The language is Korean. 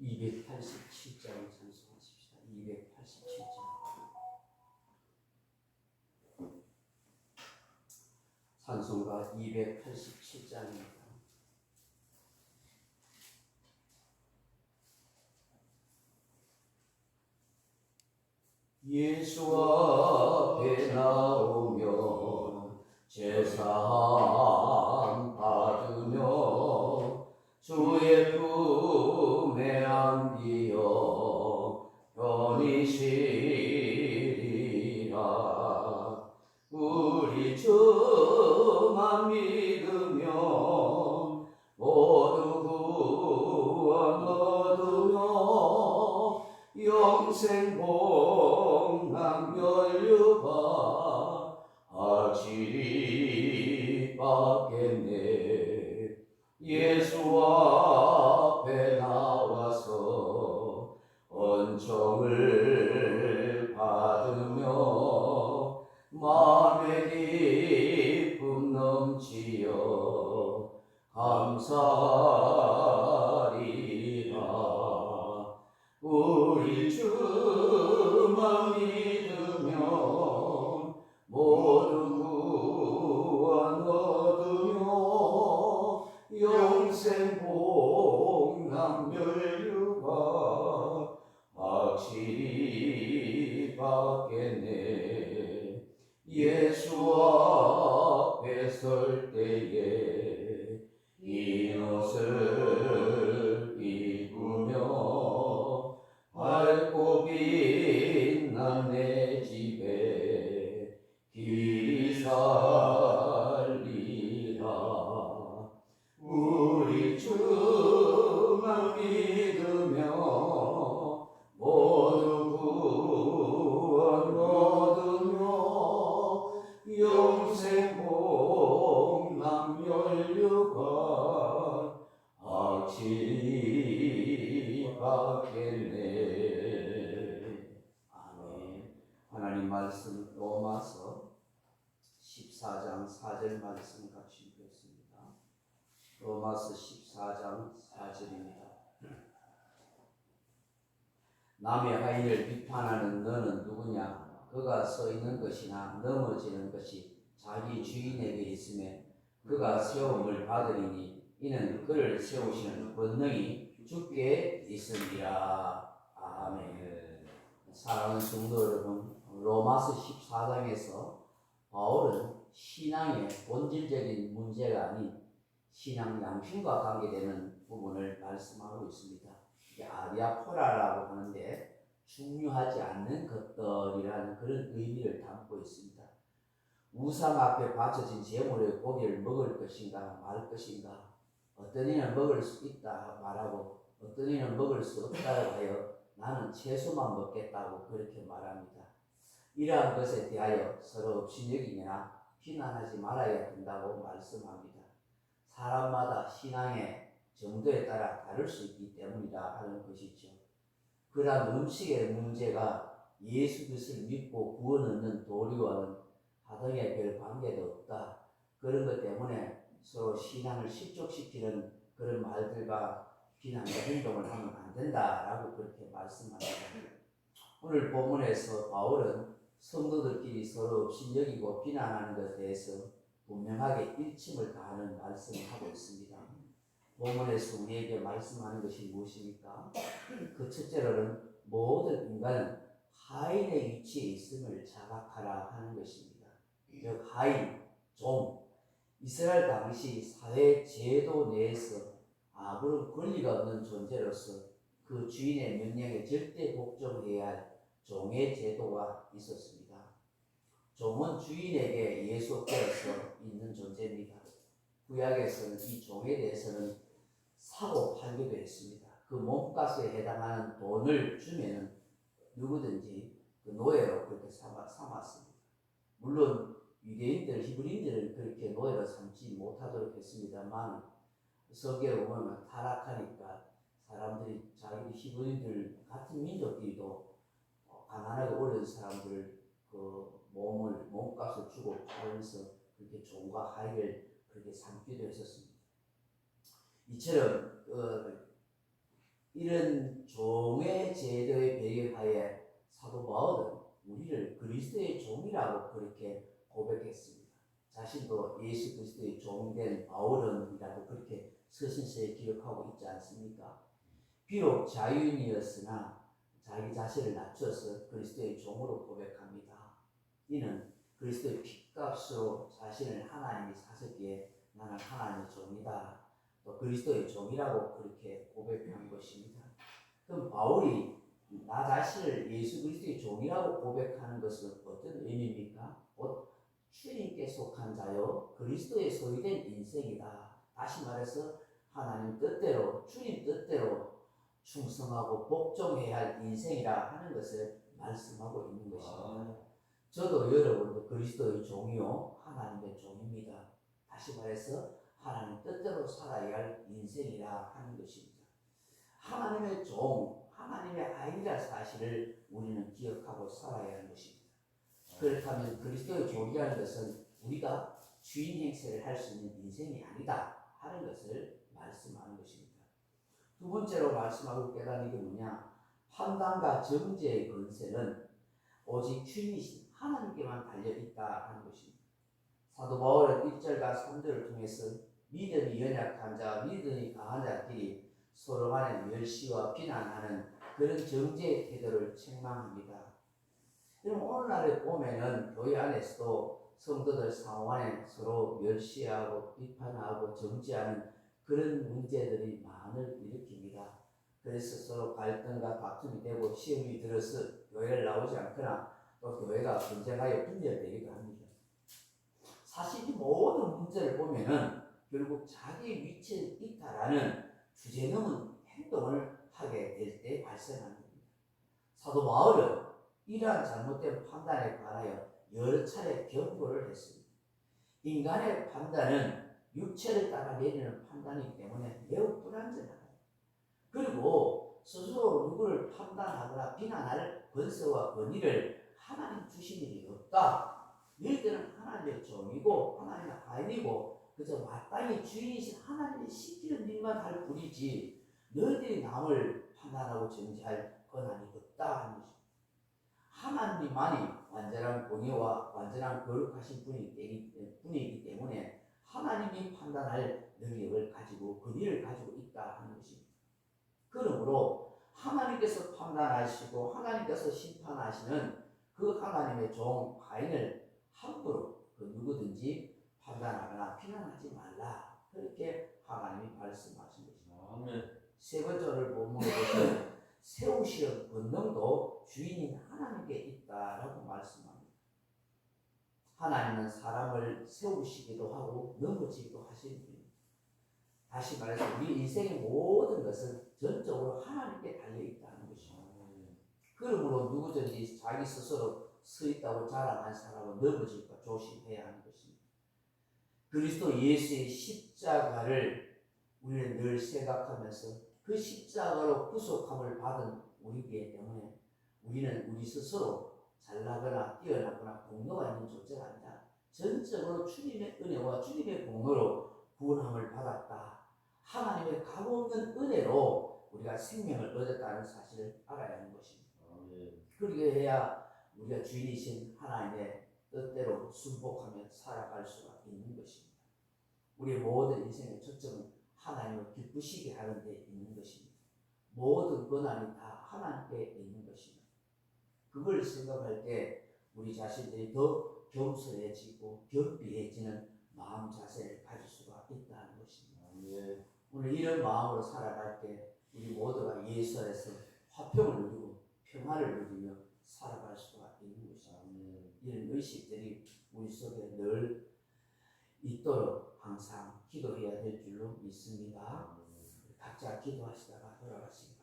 287장 찬송하십시다. 287장. 찬송가 287장입니다. 예수 앞에 나오며 제사함 받으며 주의 품에 안기어 편히 쉬리라. 우리 주만 믿으며 모두 구원 얻으며 영생 복락 연류가 하지 받겠네. 예수 앞에 나와서 은총을 받으며 마음의 기쁨 넘치어 감사리라. 우리 주만 믿으며 모두 구원 얻으며 영생 복락 연류가 확실히 받겠네. 예수 앞에 설 때에 흰 옷을 입으며 밝고 빛난 내 집에 길이 살리라. 우리 주만 믿으며 모두 구원 얻으며 영생 복락 연류가 확실히 받겠네. 아멘. 하나님 말씀 로마서 14장 4절 말씀 같이 읽겠습니다. 로마서 14장 4절입니다. 남의 하인을 비판하는 너는 누구냐? 그가 서 있는 것이나 넘어지는 것이 자기 주인에게 있음에 그가 세움을 받으리니 이는 그를 세우시는 권능이 주께 있으리라. 아멘. 사랑하는 성도 여러분, 로마서 14장에서 바울은 신앙의 본질적인 문제가 아닌 신앙 양심과 관계되는 부분을 말씀하고 있습니다. 이게 아디아포라라고 하는데 중요하지 않는 것들이라는 그런 의미를 담고 있습니다. 우상 앞에 바쳐진 제물의 고기를 먹을 것인가 말 것인가, 어떤 이는 먹을 수 있다 말하고 어떤 이는 먹을 수 없다고 하여 나는 채소만 먹겠다고 그렇게 말합니다. 이러한 것에 대하여 서로 업신여기거나 비난하지 말아야 된다고 말씀합니다. 사람마다 신앙의 정도에 따라 다를 수 있기 때문이라 하는 것이죠. 그러한 음식의 문제가 예수 그리스도를 믿고 구원 얻는 도리와는 하등의 별 관계도 없다. 그런 것 때문에 서로 신앙을 실족시키는 그런 말들과 비난의 행동을 하면 안 된다라고 그렇게 말씀합니다. 오늘 본문에서 바울은 성도들끼리 서로 업신여기고 비난하는 것에 대해서 분명하게 일침을 다하는 말씀을 하고 있습니다. 본문에서 우리에게 말씀하는 것이 무엇입니까? 그 첫째로는 모든 인간은 하인의 위치에 있음을 자각하라 하는 것입니다. 즉 하인, 종, 이스라엘 당시 사회 제도 내에서 아무런 권리가 없는 존재로서 그 주인의 명령에 절대 복종해야 할 종의 제도가 있었습니다. 종은 주인에게 예속되어서 있는 존재입니다. 구약에서는 이 종에 대해서는 사고 팔기도 했습니다. 그 몸값에 해당하는 돈을 주면은 누구든지 그 노예로 그렇게 삼았습니다. 물론 유대인들, 히브리인들은 그렇게 노예로 삼지 못하도록 했습니다만 성경에 보면 타락하니까 사람들이 자기 히브리인들 같은 민족끼리도 가난하게 어려운 사람들 그 몸값을 주고 팔면서 그렇게 종과 하인을 그렇게 삼기도 했었습니다. 이처럼 이런 종의 제도의 배경하에 사도 바울은 우리를 그리스도의 종이라고 그렇게 고백했습니다. 자신도 예수 그리스도의 종된 바울은이라고 그렇게 서신서에 기록하고 있지 않습니까? 비록 자유인이었으나 자기 자신을 낮춰서 그리스도의 종으로 고백합니다. 이는 그리스도의 핏값으로 자신을 하나님이 사셨기에 나는 하나님의 종이다. 또 그리스도의 종이라고 그렇게 고백한 것입니다. 그럼 바울이 나 자신을 예수 그리스도의 종이라고 고백하는 것은 어떤 의미입니까? 곧 주님께 속한 자요 그리스도의 소유된 인생이다. 다시 말해서 하나님 뜻대로 주님 뜻대로 충성하고 복종해야 할 인생이라 하는 것을 말씀하고 있는 것입니다. 저도 여러분도 그리스도의 종이요 하나님의 종입니다. 다시 말해서 하나님 뜻대로 살아야 할 인생이라 하는 것입니다. 하나님의 종, 하나님의 아이라는 사실을 우리는 기억하고 살아야 하는 것입니다. 그렇다면 그리스도의 종이라는 것은 우리가 주인 행세를 할 수 있는 인생이 아니다 하는 것을 말씀하는 것입니다. 두 번째로 말씀하고 깨닫는 게 뭐냐? 판단과 정죄의 권세는 오직 주인이신 하나님께만 달려있다 하는 것입니다. 사도 바울은 1절과 3절을 통해서 믿음이 연약한 자와 믿음이 강한 자끼리 서로 간에 멸시와 비난하는 그런 정죄의 태도를 책망합니다. 그럼 오늘날에 보면은 교회 안에서도 성도들 상호 간에 서로 멸시하고 비판하고 정죄하는 그런 문제들이 많을 일으킵니다. 그래서 서로 갈등과 다툼이 되고 시험이 들어서 교회를 나오지 않거나 또 교회가 분쟁하여 분열되기도 합니다. 사실 이 모든 문제를 보면은 결국 자기 위치에 있다라는 주제넘은 행동을 하게 될 때 발생하는 겁니다. 사도 바울은 이러한 잘못된 판단에 관하여 여러 차례 경고를 했습니다. 인간의 판단은 육체를 따라 내리는 판단이기 때문에 매우 불안전하다. 그리고 스스로 누구를 판단하거나 비난할 권세와 권위를 하나님 주신 일이 없다. 너희들은 하나님의 종이고 하나님의 아인이고 그저 마땅히 주인이신 하나님이 시키는 일만 할 뿐이지 너희들이 남을 판단하고 정죄할 권한이 없다 하는 것입니다. 하나님만이 완전한 공의와 완전한 거룩하신 분이기 때문에 하나님이 판단할 능력을 가지고 권위를 가지고 있다 하는 것입니다. 그러므로 하나님께서 판단하시고 하나님께서 심판하시는 그 하나님의 종 가인을 함부로 그 누구든지 판단하거나 비난하지 말라. 그렇게 하나님이 말씀하신 것입니다. 아멘. 세 번째를 본문에 보시면 세우시는 권능도 주인인 하나님께 있다라고 말씀합니다. 하나님은 사람을 세우시기도 하고 넘어지기도 하시는 분입니다. 다시 말해서 우리 인생의 모든 것은 전적으로 하나님께 달려있다는 것입니다. 그러므로 누구든지 자기 스스로 서 있다고 자랑한 사람은 넘어질까 조심해야 하는 것입니다. 그리스도 예수의 십자가를 우리는 늘 생각하면서 그 십자가로 구속함을 받은 우리이기 때문에 우리는 우리 스스로 잘나거나 뛰어나거나 공로가 있는 존재가 아니라 전적으로 주님의 은혜와 주님의 공로로 구원함을 받았다. 하나님의 값없는 은혜로 우리가 생명을 얻었다는 사실을 알아야 하는 것입니다. 그렇게 해야 우리가 주인이신 하나님의 뜻대로 순복하며 살아갈 수가 있는 것입니다. 우리의 모든 인생의 초점은 하나님을 기쁘시게 하는 데 있는 것입니다. 모든 권한이 다 하나님께 있는 것입니다. 그걸 생각할 때 우리 자신들이 더 겸손해지고 겸비해지는 마음 자세를 가질 수가 있다는 것입니다. 오늘 이런 마음으로 살아갈 때 우리 모두가 예수 안에서 화평을 누리고 평화를 누리며 살아갈 수가 있는 것입니다. 이런 의식들이 우리 속에 늘 있도록 항상 기도해야 될 줄로 믿습니다. 각자 기도하시다가 돌아가시기